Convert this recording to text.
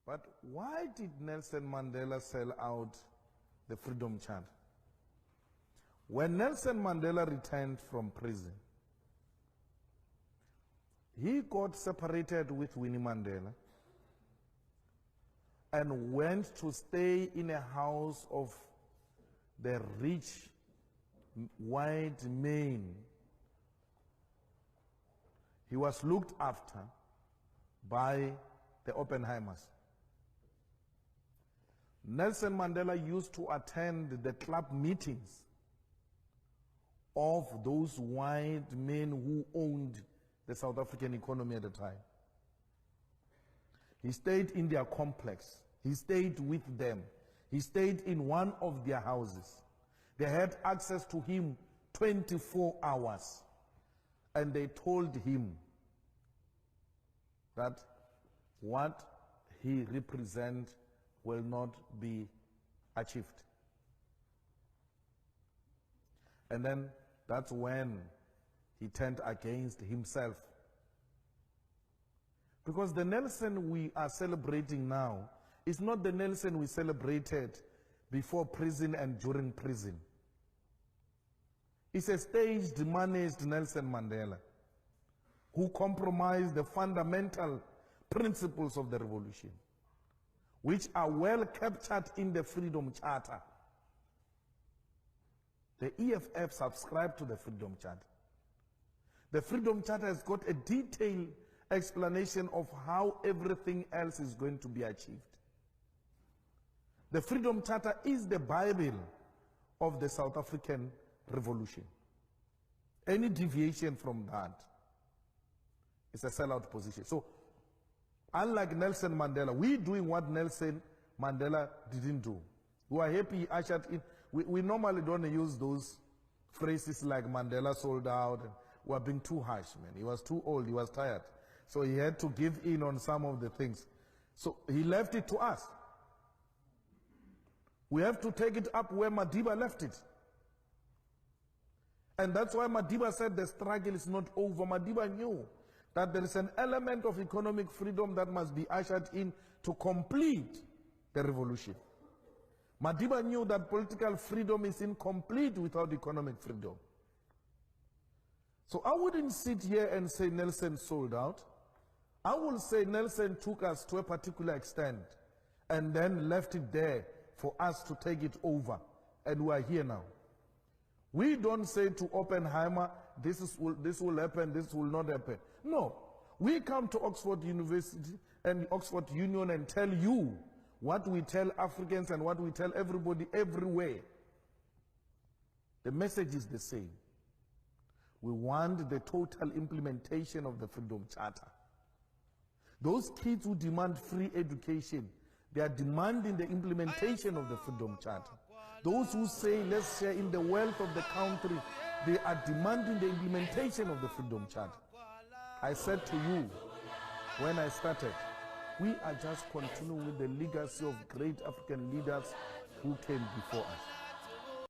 But why did Nelson Mandela sell out the Freedom Charter? When Nelson Mandela returned from prison, he got separated with Winnie Mandela and went to stay in a house of the rich white men. He was looked after by the Oppenheimers. Nelson Mandela used to attend the club meetings of those white men who owned the South African economy at the time. He stayed in their complex. He stayed with them. He stayed in one of their houses. They had access to him 24 hours. And they told him that what he represents will not be achieved. And then that's when he turned against himself. Because the Nelson we are celebrating now is not the Nelson we celebrated before prison and during prison. It's a staged, managed Nelson Mandela who compromised the fundamental principles of the revolution, which are well captured in the Freedom Charter. The EFF subscribed to the Freedom Charter. The Freedom Charter has got a detailed explanation of how everything else is going to be achieved. The Freedom Charter is the Bible of the South African Revolution. Any deviation from that is a sellout position. So, unlike Nelson Mandela, we're doing what Nelson Mandela didn't do. We are happy he ushered in. We normally don't use those phrases like Mandela sold out. And we are being too harsh, man. He was too old. He was tired. So he had to give in on some of the things. So he left it to us. We have to take it up where Madiba left it. And that's why Madiba said the struggle is not over. Madiba knew that there is an element of economic freedom that must be ushered in to complete the revolution. Madiba knew that political freedom is incomplete without economic freedom. So I wouldn't sit here and say Nelson sold out. I will say Nelson took us to a particular extent and then left it there for us to take it over. And we are here now. We don't say to Oppenheimer, this will happen, this will not happen. No. We come to Oxford University and Oxford Union and tell you what we tell Africans and what we tell everybody everywhere. The message is the same. We want the total implementation of the Freedom Charter. Those kids who demand free education, they are demanding the implementation of the Freedom Charter. Those who say, let's share in the wealth of the country, they are demanding the implementation of the Freedom Charter. I said to you, when I started, we are just continuing with the legacy of great African leaders who came before us.